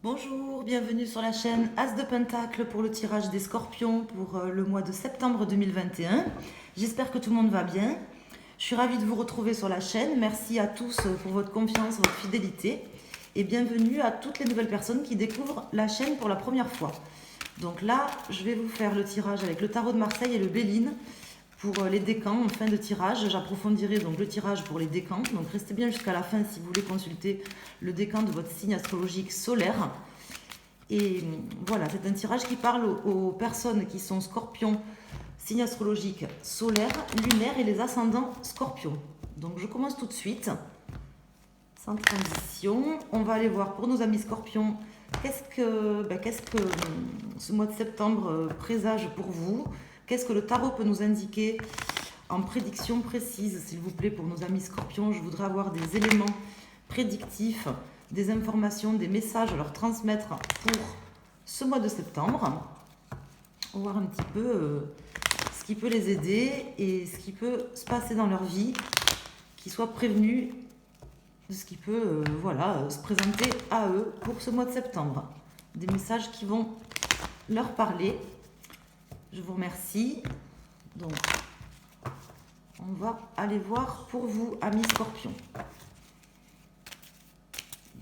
Bonjour, bienvenue sur la chaîne As de Pentacle pour le tirage des Scorpions pour le mois de septembre 2021. J'espère que tout le monde va bien. Je suis ravie de vous retrouver sur la chaîne. Merci à tous pour votre confiance, votre fidélité. Et bienvenue à toutes les nouvelles personnes qui découvrent la chaîne pour la première fois. Donc là, je vais vous faire le tirage avec le tarot de Marseille et le Béline pour les décans en fin de tirage. J'approfondirai donc le tirage pour les décans. Donc restez bien jusqu'à la fin si vous voulez consulter le décan de votre signe astrologique solaire. Et voilà, c'est un tirage qui parle aux personnes qui sont scorpions, signe astrologique solaire, lunaire et les ascendants scorpions. Donc je commence tout de suite, sans transition. On va aller voir pour nos amis scorpions, qu'est-ce que ce mois de septembre présage pour vous. Qu'est-ce que le tarot peut nous indiquer en prédiction précise, s'il vous plaît, pour nos amis scorpions. Je voudrais avoir des éléments prédictifs, des informations, des messages à leur transmettre pour ce mois de septembre. On va voir un petit peu ce qui peut les aider et ce qui peut se passer dans leur vie, qu'ils soient prévenus de ce qui peut se présenter à eux pour ce mois de septembre. Des messages qui vont leur parler. Je vous remercie. Donc, on va aller voir pour vous, amis scorpions.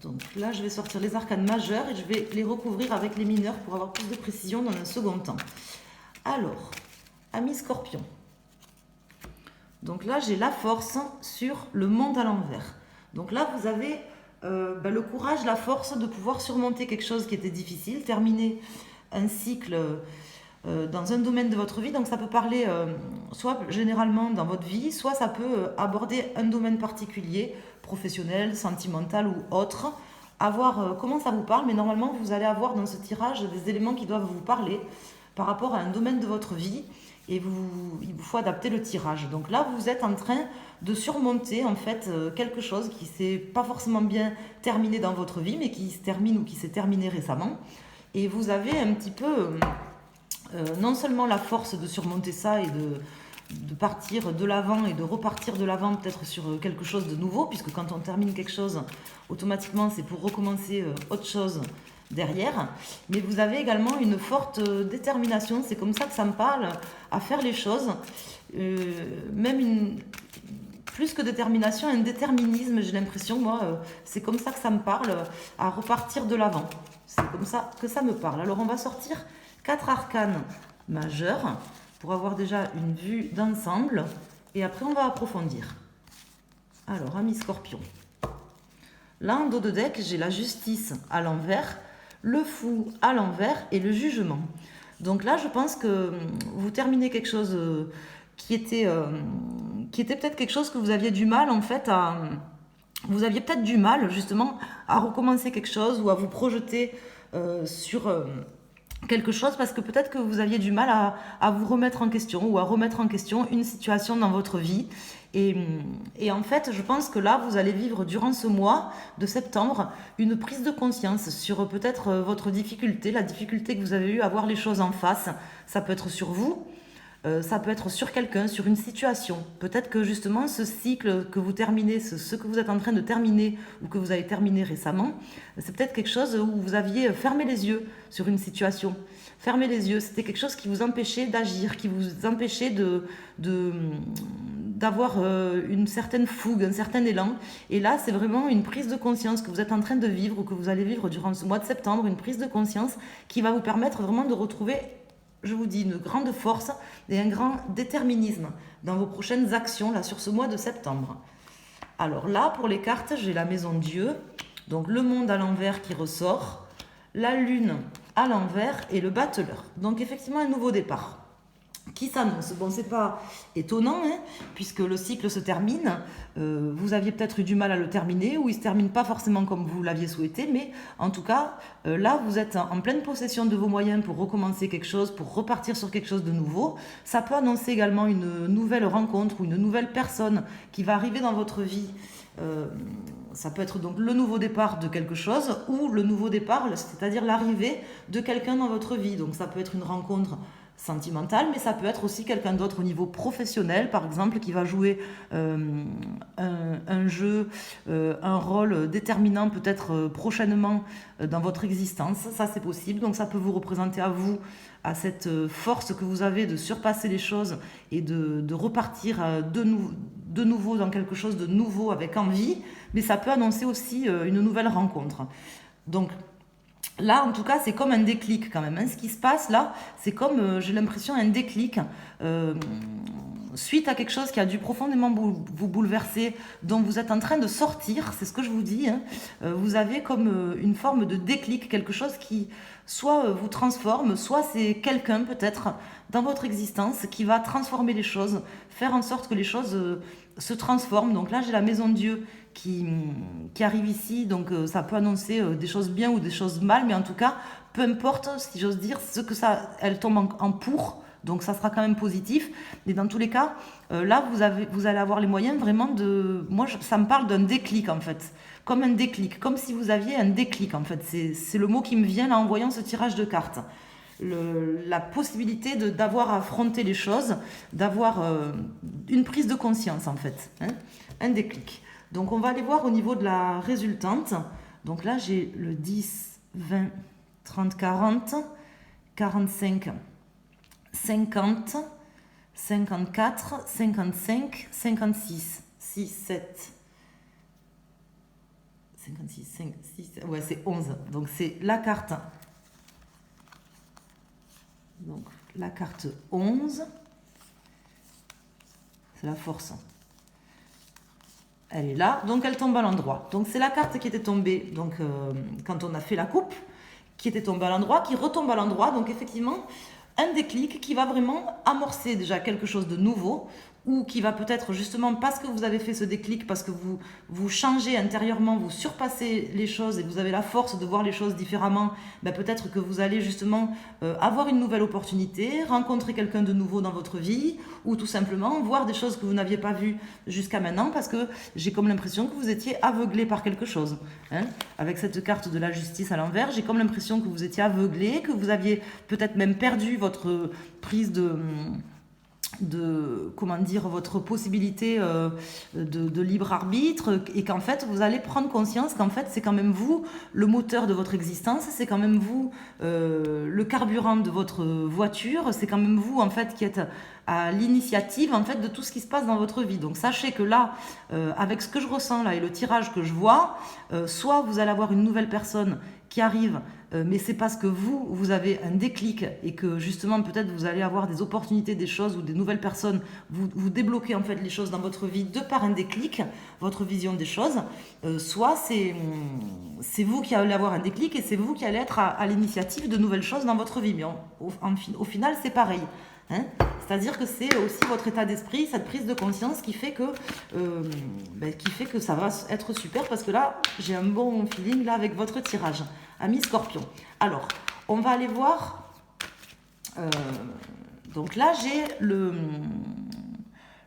Donc là, je vais sortir les arcanes majeures et je vais les recouvrir avec les mineurs pour avoir plus de précision dans un second temps. Alors, amis scorpions. Donc là, j'ai la force sur le monde à l'envers. Donc là, vous avez le courage, la force de pouvoir surmonter quelque chose qui était difficile, terminer un cycle dans un domaine de votre vie. Donc ça peut parler soit généralement dans votre vie, soit ça peut aborder un domaine particulier, professionnel, sentimental ou autre. À voir comment ça vous parle, mais normalement vous allez avoir dans ce tirage des éléments qui doivent vous parler par rapport à un domaine de votre vie et il vous faut adapter le tirage. Donc là vous êtes en train de surmonter en fait quelque chose qui s'est pas forcément bien terminé dans votre vie, mais qui se termine ou qui s'est terminé récemment. Et vous avez un petit peu non seulement la force de surmonter ça et de partir de l'avant et de repartir de l'avant peut-être sur quelque chose de nouveau, puisque quand on termine quelque chose, automatiquement c'est pour recommencer autre chose derrière, mais vous avez également une forte détermination, c'est comme ça que ça me parle, à faire les choses, plus que détermination, un déterminisme, j'ai l'impression, moi, c'est comme ça que ça me parle, à repartir de l'avant, c'est comme ça que ça me parle. Alors on va sortir 4 arcanes majeures pour avoir déjà une vue d'ensemble et après on va approfondir. Alors, amis scorpions, là en dos de deck, j'ai la justice à l'envers, le fou à l'envers et le jugement. Donc là, je pense que vous terminez quelque chose qui était peut-être quelque chose que vous aviez du mal en fait à... Vous aviez peut-être du mal justement à recommencer quelque chose ou à vous projeter sur... quelque chose parce que peut-être que vous aviez du mal à vous remettre en question ou à remettre en question une situation dans votre vie. Et en fait, je pense que là, vous allez vivre durant ce mois de septembre une prise de conscience sur peut-être votre difficulté, la difficulté que vous avez eue à voir les choses en face. Ça peut être sur vous, ça peut être sur quelqu'un, sur une situation. Peut-être que justement ce cycle que vous terminez, ce que vous êtes en train de terminer ou que vous avez terminé récemment, c'est peut-être quelque chose où vous aviez fermé les yeux sur une situation. Fermé les yeux, c'était quelque chose qui vous empêchait d'agir, qui vous empêchait d'avoir une certaine fougue, un certain élan. Et là, c'est vraiment une prise de conscience que vous êtes en train de vivre ou que vous allez vivre durant ce mois de septembre, une prise de conscience qui va vous permettre vraiment de retrouver, je vous dis, une grande force et un grand déterminisme dans vos prochaines actions là sur ce mois de septembre. Alors là, pour les cartes, j'ai la maison Dieu, donc le monde à l'envers qui ressort, la lune à l'envers et le battleur. Donc effectivement, un nouveau départ qui s'annonce. Bon, c'est pas étonnant, hein, puisque le cycle se termine. Vous aviez peut-être eu du mal à le terminer, ou il se termine pas forcément comme vous l'aviez souhaité, mais en tout cas, là, vous êtes en pleine possession de vos moyens pour recommencer quelque chose, pour repartir sur quelque chose de nouveau. Ça peut annoncer également une nouvelle rencontre ou une nouvelle personne qui va arriver dans votre vie. Ça peut être donc le nouveau départ de quelque chose ou le nouveau départ, c'est-à-dire l'arrivée de quelqu'un dans votre vie. Donc ça peut être une rencontre sentimental, mais ça peut être aussi quelqu'un d'autre au niveau professionnel, par exemple, qui va jouer un jeu, un rôle déterminant peut-être prochainement dans votre existence. Ça, c'est possible. Donc, ça peut vous représenter à vous, à cette force que vous avez de surpasser les choses et de repartir de nouveau dans quelque chose de nouveau avec envie, mais ça peut annoncer aussi une nouvelle rencontre. Donc, là, en tout cas, c'est comme un déclic quand même. Hein. Ce qui se passe là, c'est comme, j'ai l'impression, un déclic suite à quelque chose qui a dû profondément vous bouleverser, dont vous êtes en train de sortir, c'est ce que je vous dis. Hein. Vous avez comme une forme de déclic, quelque chose qui soit vous transforme, soit c'est quelqu'un peut-être dans votre existence qui va transformer les choses, faire en sorte que les choses se transforment. Donc là, j'ai la maison de Dieu qui arrive ici, donc ça peut annoncer des choses bien ou des choses mal, mais en tout cas, peu importe, si j'ose dire, ce que ça, elle tombe en pour, donc ça sera quand même positif. Et dans tous les cas, là, vous allez avoir les moyens vraiment de... Moi, ça me parle d'un déclic, en fait. Comme un déclic, comme si vous aviez un déclic, en fait. C'est le mot qui me vient là en voyant ce tirage de cartes. La possibilité d'avoir affronté les choses, d'avoir une prise de conscience, en fait. Hein, un déclic. Donc, on va aller voir au niveau de la résultante. Donc là, j'ai le 10, 20, 30, 40, 45, 50, 54, 55, 56, 6, 7, 56, 5, 6, ouais, c'est 11. Donc, c'est la carte. Donc, la carte 11, c'est la force. Elle est là, donc elle tombe à l'endroit. Donc c'est la carte qui était tombée donc, quand on a fait la coupe, qui était tombée à l'endroit, qui retombe à l'endroit. Donc effectivement, un déclic qui va vraiment amorcer déjà quelque chose de nouveau, ou qui va peut-être justement parce que vous avez fait ce déclic, parce que vous changez intérieurement, vous surpassez les choses et vous avez la force de voir les choses différemment, ben peut-être que vous allez justement avoir une nouvelle opportunité, rencontrer quelqu'un de nouveau dans votre vie, ou tout simplement voir des choses que vous n'aviez pas vues jusqu'à maintenant, parce que j'ai comme l'impression que vous étiez aveuglé par quelque chose. Hein. Avec cette carte de la justice à l'envers, j'ai comme l'impression que vous étiez aveuglé, que vous aviez peut-être même perdu votre prise de comment dire, votre possibilité de libre arbitre, et qu'en fait vous allez prendre conscience qu'en fait c'est quand même vous le moteur de votre existence, c'est quand même vous le carburant de votre voiture, c'est quand même vous en fait qui êtes à l'initiative en fait de tout ce qui se passe dans votre vie. Donc sachez que là, avec ce que je ressens là et le tirage que je vois, soit vous allez avoir une nouvelle personne qui arrive, mais c'est parce que vous avez un déclic et que justement peut-être vous allez avoir des opportunités, des choses ou des nouvelles personnes, vous débloquez en fait les choses dans votre vie de par un déclic, votre vision des choses, soit c'est vous qui allez avoir un déclic et c'est vous qui allez être à l'initiative de nouvelles choses dans votre vie. Mais au final, c'est pareil. Hein, c'est-à-dire que c'est aussi votre état d'esprit, cette prise de conscience qui fait que ça va être super, parce que là, j'ai un bon feeling là avec votre tirage, ami Scorpion. Alors, on va aller voir. Donc là, j'ai le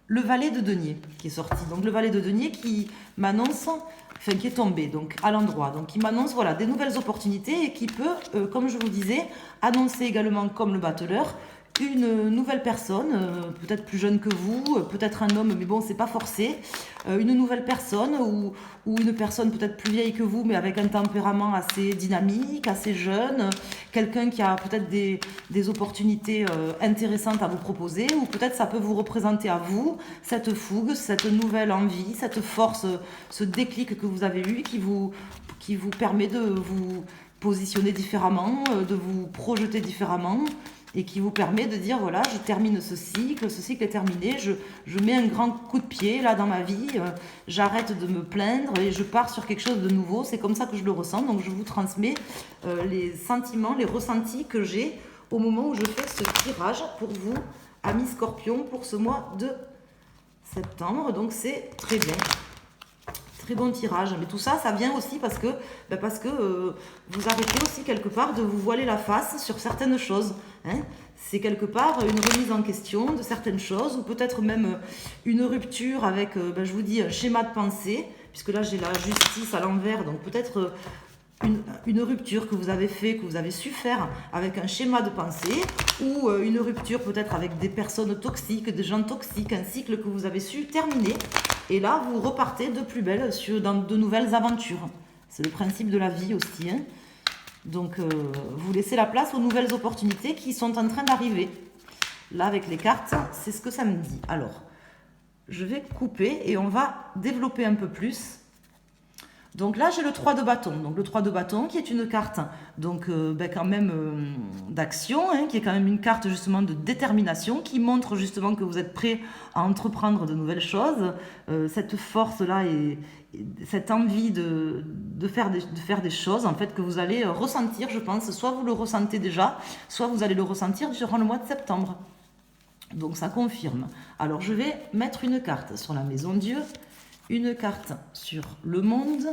valet de denier qui est sorti. Donc le valet de denier qui m'annonce, enfin qui est tombé donc à l'endroit. Donc qui m'annonce voilà des nouvelles opportunités et qui peut, comme je vous disais, annoncer également comme le battleur une nouvelle personne, peut-être plus jeune que vous, peut-être un homme, mais bon, c'est pas forcé, une nouvelle personne ou une personne peut-être plus vieille que vous, mais avec un tempérament assez dynamique, assez jeune, quelqu'un qui a peut-être des opportunités intéressantes à vous proposer, ou peut-être ça peut vous représenter à vous, cette fougue, cette nouvelle envie, cette force, ce déclic que vous avez eu qui vous permet de vous positionner différemment, de vous projeter différemment, et qui vous permet de dire, voilà, je termine ce cycle est terminé, je mets un grand coup de pied là dans ma vie, j'arrête de me plaindre et je pars sur quelque chose de nouveau. C'est comme ça que je le ressens, donc je vous transmets les sentiments, les ressentis que j'ai au moment où je fais ce tirage pour vous, amis Scorpion, pour ce mois de septembre. Donc c'est très bien. Très bon tirage, mais tout ça, ça vient aussi parce que vous arrêtez aussi quelque part de vous voiler la face sur certaines choses. Hein. C'est quelque part une remise en question de certaines choses, ou peut-être même une rupture avec, je vous dis, un schéma de pensée, puisque là j'ai la justice à l'envers, donc peut-être une rupture que vous avez fait, que vous avez su faire avec un schéma de pensée, ou une rupture peut-être avec des personnes toxiques, des gens toxiques, un cycle que vous avez su terminer. Et là, vous repartez de plus belle dans de nouvelles aventures. C'est le principe de la vie aussi. Hein. Donc, vous laissez la place aux nouvelles opportunités qui sont en train d'arriver. Là, avec les cartes, c'est ce que ça me dit. Alors, je vais couper et on va développer un peu plus. Donc là, j'ai le 3 de bâton. Donc le 3 de bâton qui est une carte donc quand même d'action, hein, qui est quand même une carte justement de détermination, qui montre justement que vous êtes prêt à entreprendre de nouvelles choses. Cette force-là et cette envie de faire des choses en fait que vous allez ressentir, je pense. Soit vous le ressentez déjà, soit vous allez le ressentir durant le mois de septembre. Donc ça confirme. Alors je vais mettre une carte sur la maison Dieu, une carte sur le monde,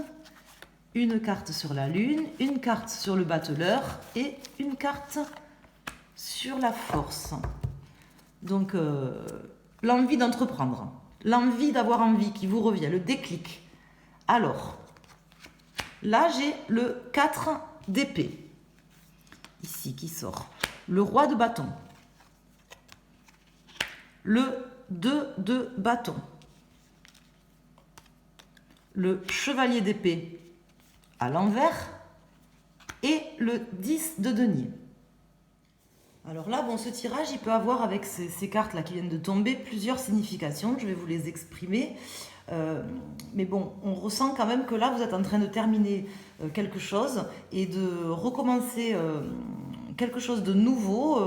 une carte sur la lune, une carte sur le battleur et une carte sur la force. Donc l'envie d'entreprendre, l'envie d'avoir envie qui vous revient, le déclic. Alors, là j'ai le 4 d'épée, ici qui sort, le roi de bâton, le 2 de bâton, le chevalier d'épée à l'envers et le 10 de denier. Alors là, bon, ce tirage, il peut avoir avec ces cartes-là qui viennent de tomber plusieurs significations. Je vais vous les exprimer. Mais bon, on ressent quand même que là, vous êtes en train de terminer quelque chose et de recommencer quelque chose de nouveau,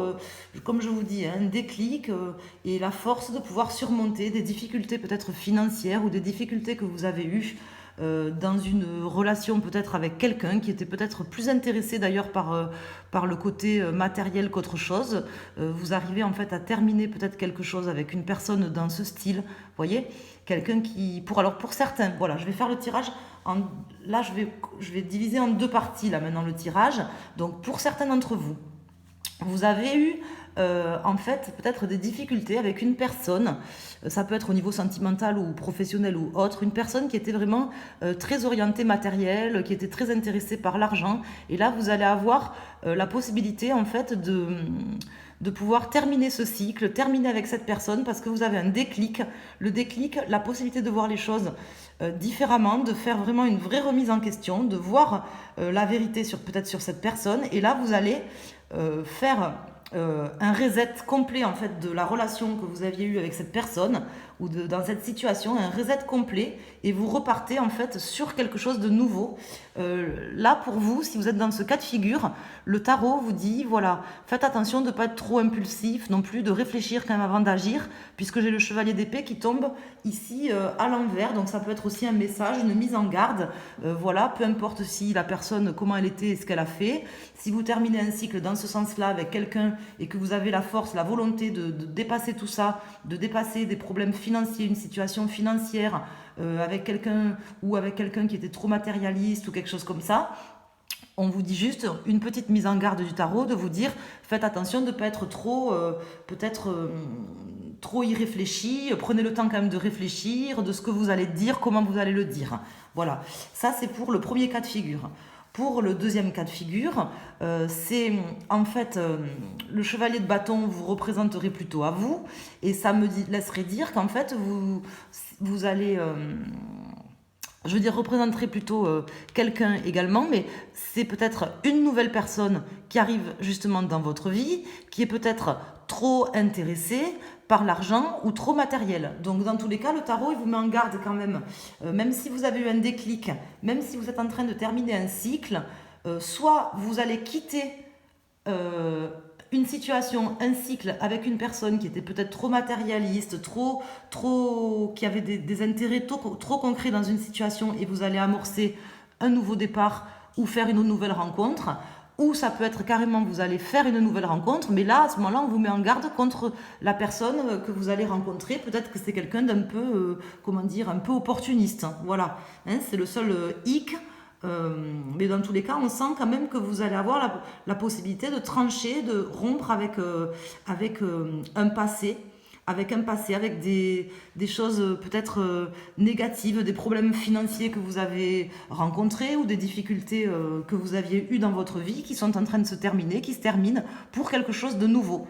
comme je vous dis, un déclic et la force de pouvoir surmonter des difficultés peut-être financières ou des difficultés que vous avez eues dans une relation peut-être avec quelqu'un qui était peut-être plus intéressé d'ailleurs par le côté matériel qu'autre chose. Vous arrivez en fait à terminer peut-être quelque chose avec une personne dans ce style, vous voyez, quelqu'un qui, pour certains, voilà, je vais faire le tirage, là je vais diviser en deux parties là maintenant le tirage. Donc pour certains d'entre vous, vous avez eu en fait peut-être des difficultés avec une personne, ça peut être au niveau sentimental ou professionnel ou autre, une personne qui était vraiment très orientée matériel, qui était très intéressée par l'argent, et là vous allez avoir la possibilité en fait de pouvoir terminer ce cycle, terminer avec cette personne parce que vous avez un déclic, le déclic, la possibilité de voir les choses différemment, de faire vraiment une vraie remise en question, de voir la vérité peut-être sur cette personne, et là vous allez faire un reset complet en fait de la relation que vous aviez eue avec cette personne ou dans cette situation, un reset complet, et vous repartez en fait sur quelque chose de nouveau. Là pour vous, si vous êtes dans ce cas de figure, le tarot vous dit voilà, faites attention de ne pas être trop impulsif non plus, de réfléchir quand même avant d'agir, puisque j'ai le chevalier d'épée qui tombe ici à l'envers, donc ça peut être aussi un message, une mise en garde. Voilà, peu importe si la personne, comment elle était et ce qu'elle a fait, si vous terminez un cycle dans ce sens-là avec quelqu'un et que vous avez la force, la volonté de dépasser tout ça, de dépasser des problèmes financiers, une situation financière avec quelqu'un ou avec quelqu'un qui était trop matérialiste ou quelque chose comme ça, on vous dit juste une petite mise en garde du tarot, de vous dire faites attention de ne pas être trop trop irréfléchi, prenez le temps quand même de réfléchir, de ce que vous allez dire, comment vous allez le dire. Voilà, ça c'est pour le premier cas de figure. Pour le deuxième cas de figure, c'est en fait le chevalier de bâton vous représenterez plutôt à vous, et ça me laisserait dire qu'en fait vous allez, je veux dire, représenterez plutôt quelqu'un également, mais c'est peut-être une nouvelle personne qui arrive justement dans votre vie, qui est peut-être trop intéressée par l'argent ou trop matériel. Donc dans tous les cas, le tarot, il vous met en garde quand même. Même si vous avez eu un déclic, même si vous êtes en train de terminer un cycle, soit vous allez quitter une situation, un cycle avec une personne qui était peut-être trop matérialiste, qui avait des intérêts trop concrets dans une situation, et vous allez amorcer un nouveau départ ou faire une nouvelle rencontre. Ou ça peut être carrément vous allez faire une nouvelle rencontre, mais là à ce moment-là on vous met en garde contre la personne que vous allez rencontrer. Peut-être que c'est quelqu'un d'un peu un peu opportuniste, hein, voilà, hein, c'est le seul hic, mais dans tous les cas on sent quand même que vous allez avoir la possibilité de trancher, de rompre avec un passé, avec un passé, avec des choses peut-être négatives, des problèmes financiers que vous avez rencontrés ou des difficultés que vous aviez eues dans votre vie qui sont en train de se terminer, qui se terminent pour quelque chose de nouveau.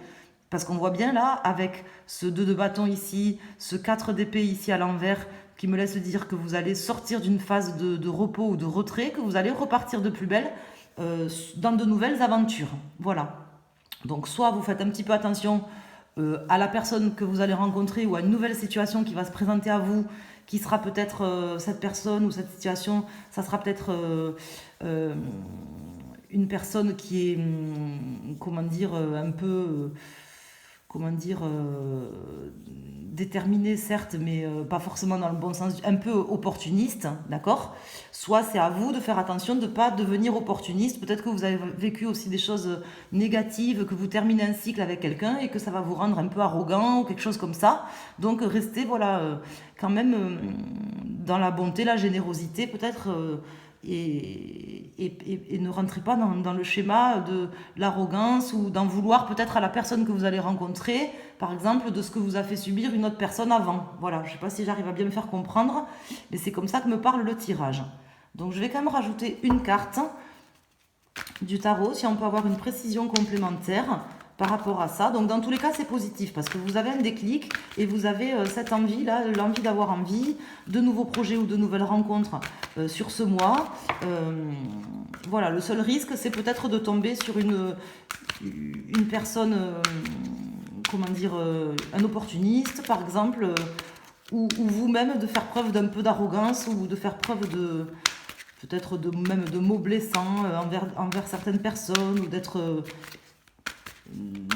Parce qu'on voit bien là, avec ce 2 de bâton ici, ce 4 d'épée ici à l'envers, qui me laisse dire que vous allez sortir d'une phase de repos ou de retrait, que vous allez repartir de plus belle dans de nouvelles aventures. Voilà. Donc soit vous faites un petit peu attention à la personne que vous allez rencontrer ou à une nouvelle situation qui va se présenter à vous, qui sera peut-être cette personne ou cette situation, ça sera peut-être une personne qui est, comment dire, un peu, comment dire, déterminée certes, mais pas forcément dans le bon sens, un peu opportuniste, d'accord? Soit c'est à vous de faire attention de ne pas devenir opportuniste. Peut-être que vous avez vécu aussi des choses négatives, que vous terminez un cycle avec quelqu'un et que ça va vous rendre un peu arrogant ou quelque chose comme ça. Donc restez voilà, quand même dans la bonté, la générosité peut-être et ne rentrez pas dans le schéma de l'arrogance ou d'en vouloir peut-être à la personne que vous allez rencontrer, par exemple, de ce que vous a fait subir une autre personne avant. Voilà, je ne sais pas si j'arrive à bien me faire comprendre, mais c'est comme ça que me parle le tirage. Donc je vais quand même rajouter une carte du tarot, si on peut avoir une précision complémentaire par rapport à ça. Donc dans tous les cas, c'est positif parce que vous avez un déclic et vous avez cette envie là, l'envie d'avoir envie de nouveaux projets ou de nouvelles rencontres sur ce mois. Voilà, le seul risque, c'est peut-être de tomber sur une personne, comment dire, un opportuniste par exemple, ou vous-même de faire preuve d'un peu d'arrogance ou de faire preuve de peut-être même de mots blessants envers certaines personnes ou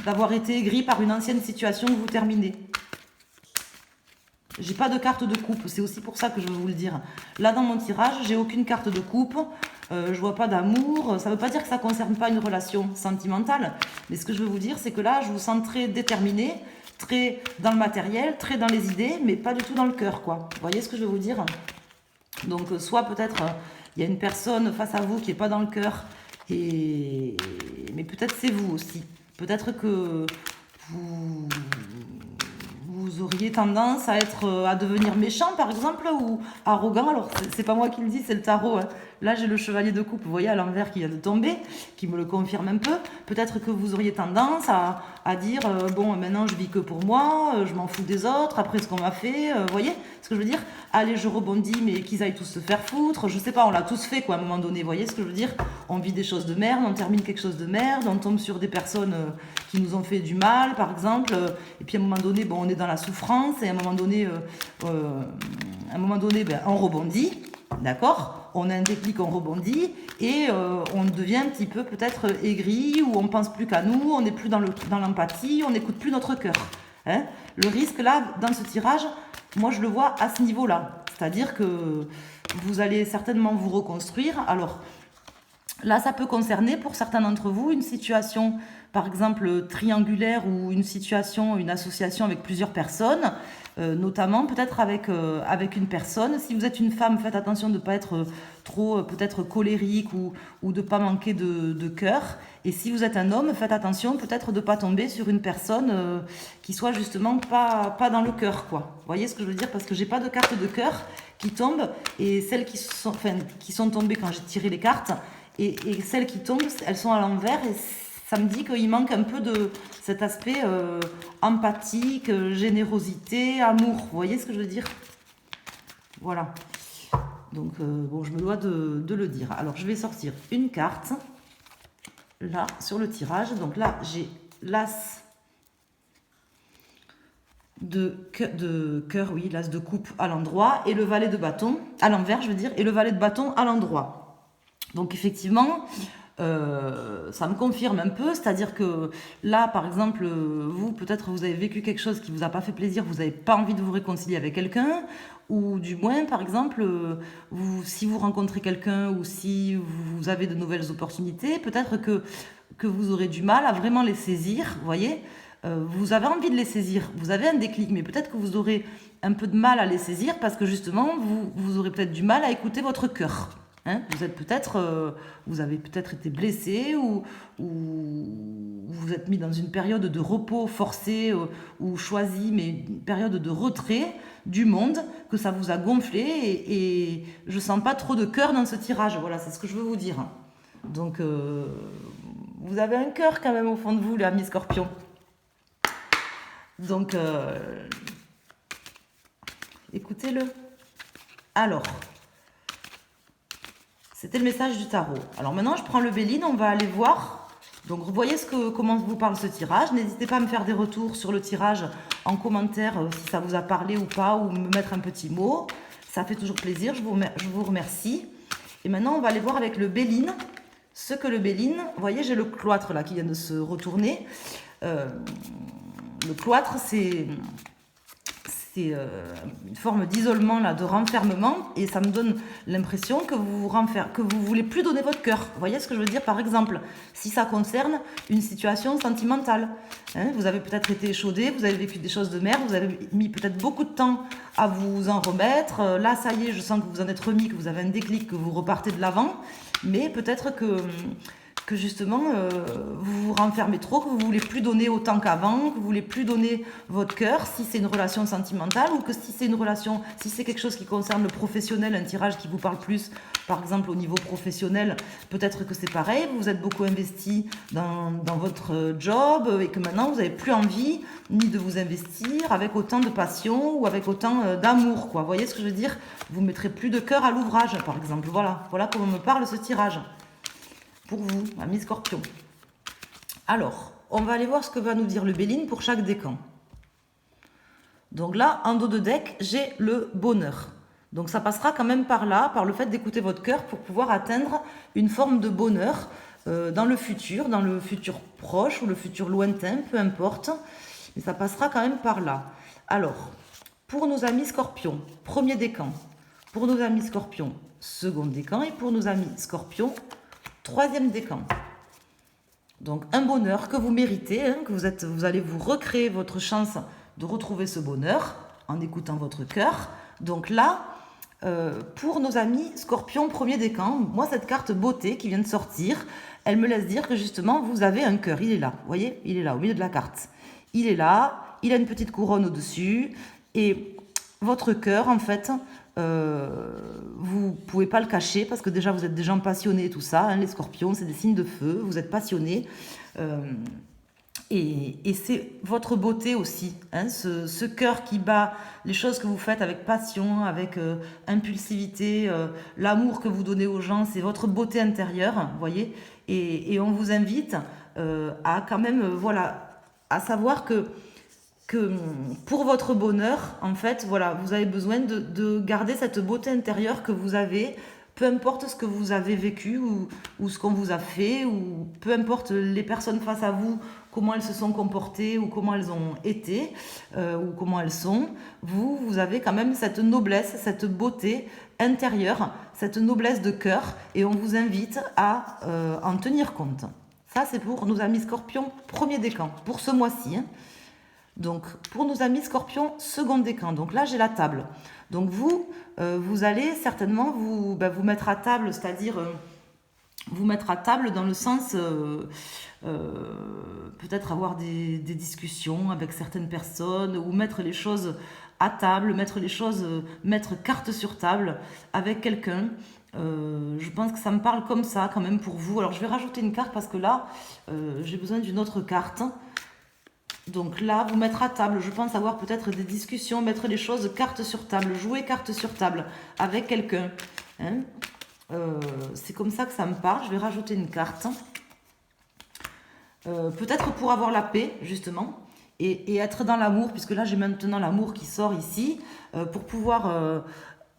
d'avoir été aigri par une ancienne situation que vous terminez. J'ai pas de carte de coupe, c'est aussi pour ça que je veux vous le dire. Là dans mon tirage, j'ai aucune carte de coupe, je vois pas d'amour, ça veut pas dire que ça concerne pas une relation sentimentale, mais ce que je veux vous dire, c'est que là, je vous sens très déterminé, très dans le matériel, très dans les idées, mais pas du tout dans le cœur, quoi. Vous voyez ce que je veux vous dire? Donc soit peut-être il y a une personne face à vous qui n'est pas dans le cœur, mais peut-être c'est vous aussi. Peut-être que vous auriez tendance à devenir méchant par exemple ou arrogant. Alors c'est pas moi qui le dis, c'est le tarot, hein. Là j'ai le chevalier de coupe, vous voyez à l'envers qui vient de tomber, qui me le confirme un peu. Peut-être que vous auriez tendance à dire bon maintenant je vis que pour moi, je m'en fous des autres, après ce qu'on m'a fait, vous voyez ce que je veux dire? Allez, je rebondis, mais qu'ils aillent tous se faire foutre, je sais pas, on l'a tous fait quoi à un moment donné, vous voyez ce que je veux dire? On vit des choses de merde, on termine quelque chose de merde, on tombe sur des personnes qui nous ont fait du mal par exemple, et puis à un moment donné bon, on est dans la souffrance et à un moment donné, ben, on rebondit, d'accord? On a un déclic, on rebondit et on devient un petit peu peut-être aigri ou on pense plus qu'à nous, on n'est plus dans l'empathie, on n'écoute plus notre cœur. Hein? Le risque là, dans ce tirage, moi je le vois à ce niveau-là. C'est-à-dire que vous allez certainement vous reconstruire. Alors là, ça peut concerner pour certains d'entre vous une situation, par exemple, triangulaire ou une situation, une association avec plusieurs personnes, notamment peut-être avec une personne. Si vous êtes une femme, faites attention de ne pas être trop peut-être colérique ou de ne pas manquer de cœur. Et si vous êtes un homme, faites attention peut-être de ne pas tomber sur une personne qui soit justement pas dans le cœur, quoi. Vous voyez ce que je veux dire? Parce que j'ai pas de carte de cœur qui tombe et celles qui sont tombées quand j'ai tiré les cartes, et celles qui tombent, elles sont à l'envers et ça me dit qu'il manque un peu de cet aspect empathique, générosité, amour. Vous voyez ce que je veux dire? Voilà. Donc, bon, je me dois de le dire. Alors, je vais sortir une carte, là, sur le tirage. Donc là, j'ai l'as de cœur, oui, l'as de coupe à l'endroit, et le valet de bâton, à l'envers, je veux dire, et le valet de bâton à l'endroit. Donc, effectivement... ça me confirme un peu, c'est-à-dire que là, par exemple, vous, peut-être vous avez vécu quelque chose qui vous a pas fait plaisir, vous n'avez pas envie de vous réconcilier avec quelqu'un, ou du moins, par exemple, si vous rencontrez quelqu'un ou si vous avez de nouvelles opportunités, peut-être que vous aurez du mal à vraiment les saisir, vous voyez, vous avez envie de les saisir, vous avez un déclic, mais peut-être que vous aurez un peu de mal à les saisir parce que justement, vous aurez peut-être du mal à écouter votre cœur. Hein, vous avez peut-être été blessé ou vous êtes mis dans une période de repos forcé ou choisi, mais une période de retrait du monde, que ça vous a gonflé et je sens pas trop de cœur dans ce tirage. Voilà, c'est ce que je veux vous dire. Donc, vous avez un cœur quand même au fond de vous, les amis Scorpions. Donc, écoutez-le. Alors, c'était le message du tarot. Alors maintenant, je prends le Béline, on va aller voir. Donc, vous voyez comment vous parle ce tirage. N'hésitez pas à me faire des retours sur le tirage en commentaire si ça vous a parlé ou pas, ou me mettre un petit mot. Ça fait toujours plaisir, je vous remercie. Et maintenant, on va aller voir avec le Béline ce que le Béline... Vous voyez, j'ai le cloître là qui vient de se retourner. Le cloître, c'est une forme d'isolement, là, de renfermement, et ça me donne l'impression que vous voulez plus donner votre cœur. Vous voyez ce que je veux dire? Par exemple, si ça concerne une situation sentimentale, hein, vous avez peut-être été échaudé, vous avez vécu des choses de merde, vous avez mis peut-être beaucoup de temps à vous en remettre. Là, ça y est, je sens que vous en êtes remis, que vous avez un déclic, que vous repartez de l'avant, mais peut-être que justement, vous vous renfermez trop, que vous voulez plus donner autant qu'avant, que vous voulez plus donner votre cœur, si c'est une relation sentimentale, ou que si c'est quelque chose qui concerne le professionnel, un tirage qui vous parle plus, par exemple au niveau professionnel, peut-être que c'est pareil, vous êtes beaucoup investi dans votre job, et que maintenant vous n'avez plus envie ni de vous investir avec autant de passion, ou avec autant d'amour, quoi. Vous voyez ce que je veux dire? Vous mettrez plus de cœur à l'ouvrage, par exemple. Voilà comment me parle ce tirage. Pour vous, amis Scorpions. Alors, on va aller voir ce que va nous dire le Béline pour chaque décan. Donc là, en dos de deck, j'ai le bonheur. Donc ça passera quand même par là, par le fait d'écouter votre cœur pour pouvoir atteindre une forme de bonheur dans le futur proche ou le futur lointain, peu importe. Mais ça passera quand même par là. Alors, pour nos amis Scorpions, premier décan. Pour nos amis Scorpions, second décan. Et pour nos amis Scorpions, troisième décan. Donc un bonheur que vous méritez, hein, vous allez vous recréer votre chance de retrouver ce bonheur en écoutant votre cœur. Donc là, pour nos amis Scorpions, premier décan, moi cette carte beauté qui vient de sortir, elle me laisse dire que justement vous avez un cœur, il est là, vous voyez, il est là au milieu de la carte. Il est là, il a une petite couronne au-dessus et votre cœur en fait... vous pouvez pas le cacher parce que déjà vous êtes des gens passionnés et tout ça, hein, les Scorpions c'est des signes de feu, vous êtes passionnés et c'est votre beauté aussi, hein, ce cœur qui bat, les choses que vous faites avec passion, avec impulsivité, l'amour que vous donnez aux gens, c'est votre beauté intérieure, vous voyez, et on vous invite à quand même voilà, à savoir que pour votre bonheur, en fait, voilà, vous avez besoin de garder cette beauté intérieure que vous avez, peu importe ce que vous avez vécu ou ce qu'on vous a fait, ou peu importe les personnes face à vous, comment elles se sont comportées ou comment elles ont été, ou comment elles sont, vous avez quand même cette noblesse, cette beauté intérieure, cette noblesse de cœur, et on vous invite à en tenir compte. Ça, c'est pour nos amis Scorpions, premier décan, pour ce mois-ci, hein. Donc, pour nos amis Scorpions, second décan. Donc là, j'ai la table. Donc vous allez certainement vous mettre à table, c'est-à-dire vous mettre à table dans le sens peut-être avoir des discussions avec certaines personnes ou mettre les choses à table, mettre carte sur table avec quelqu'un. Je pense que ça me parle comme ça quand même pour vous. Alors je vais rajouter une carte parce que là, j'ai besoin d'une autre carte. Donc là, vous mettre à table, je pense avoir peut-être des discussions, mettre les choses carte sur table, jouer carte sur table avec quelqu'un. Hein, c'est comme ça que ça me parle. Je vais rajouter une carte. Peut-être pour avoir la paix, justement, et être dans l'amour, puisque là, j'ai maintenant l'amour qui sort ici, pour pouvoir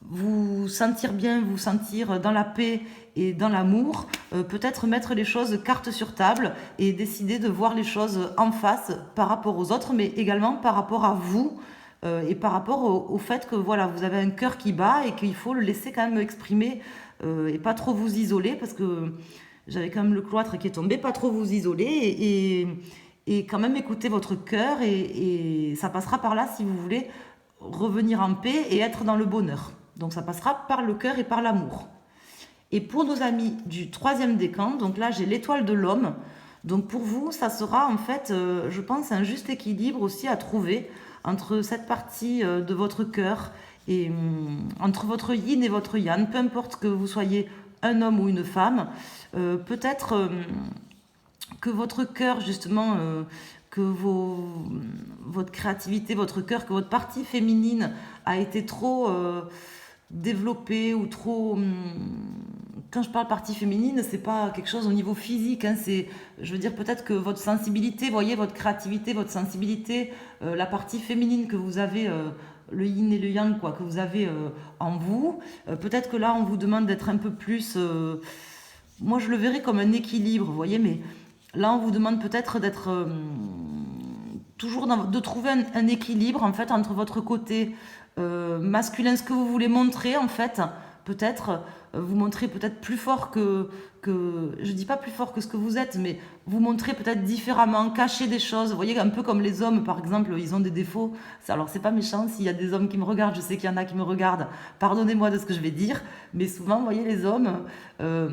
vous sentir bien, vous sentir dans la paix et dans l'amour, peut-être mettre les choses carte sur table et décider de voir les choses en face par rapport aux autres, mais également par rapport à vous et par rapport au fait que voilà, vous avez un cœur qui bat et qu'il faut le laisser quand même exprimer et pas trop vous isoler, parce que j'avais quand même le cloître qui est tombé, pas trop vous isoler et quand même écouter votre cœur et ça passera par là si vous voulez revenir en paix et être dans le bonheur. Donc ça passera par le cœur et par l'amour. Et pour nos amis du 3e décan, donc là j'ai l'étoile de l'homme. Donc pour vous, ça sera en fait, je pense, un juste équilibre aussi à trouver entre cette partie de votre cœur et entre votre yin et votre yang, peu importe que vous soyez un homme ou une femme, peut-être que votre cœur justement, que votre créativité, votre cœur, que votre partie féminine a été trop développée ou trop... quand je parle partie féminine, c'est pas quelque chose au niveau physique, hein, c'est, je veux dire peut-être que votre sensibilité, voyez, votre créativité, votre sensibilité, la partie féminine que vous avez, le yin et le yang, quoi, que vous avez en vous, peut-être que là on vous demande d'être un peu plus, moi je le verrais comme un équilibre, vous voyez, mais là on vous demande peut-être d'être toujours de trouver un équilibre en fait entre votre côté masculin, ce que vous voulez montrer en fait, peut-être vous montrer peut-être plus fort que, je dis pas plus fort que ce que vous êtes, mais vous montrer peut-être différemment, cacher des choses. Vous voyez, un peu comme les hommes, par exemple, ils ont des défauts. Alors, c'est pas méchant s'il y a des hommes qui me regardent, je sais qu'il y en a qui me regardent. Pardonnez-moi de ce que je vais dire, mais souvent, vous voyez, les hommes, je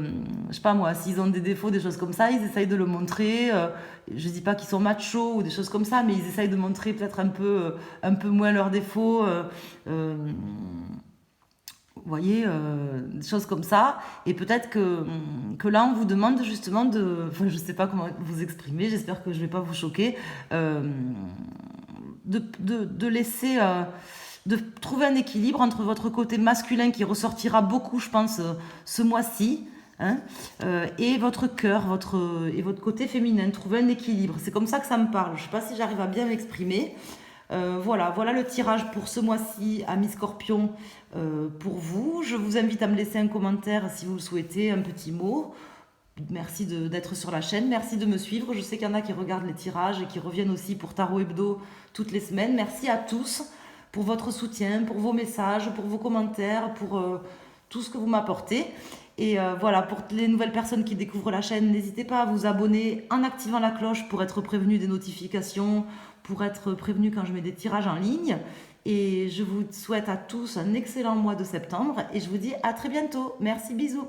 sais pas moi, s'ils ont des défauts, des choses comme ça, ils essayent de le montrer. Je dis pas qu'ils sont machos ou des choses comme ça, mais ils essayent de montrer peut-être un peu moins leurs défauts. Vous voyez, des choses comme ça. Et peut-être que là, on vous demande justement de... Enfin, je ne sais pas comment vous exprimer, j'espère que je ne vais pas vous choquer. De laisser... de trouver un équilibre entre votre côté masculin qui ressortira beaucoup, je pense, ce mois-ci, hein, et votre cœur, et votre côté féminin. Trouver un équilibre. C'est comme ça que ça me parle. Je ne sais pas si j'arrive à bien m'exprimer. Voilà le tirage pour ce mois-ci à mi-scorpion pour vous. Je vous invite à me laisser un commentaire si vous le souhaitez, un petit mot. Merci d'être sur la chaîne, merci de me suivre. Je sais qu'il y en a qui regardent les tirages et qui reviennent aussi pour Tarot Hebdo toutes les semaines. Merci à tous pour votre soutien, pour vos messages, pour vos commentaires, pour tout ce que vous m'apportez. Et voilà, pour les nouvelles personnes qui découvrent la chaîne, n'hésitez pas à vous abonner en activant la cloche pour être prévenu des notifications, pour être prévenu quand je mets des tirages en ligne. Et je vous souhaite à tous un excellent mois de septembre et je vous dis à très bientôt. Merci, bisous.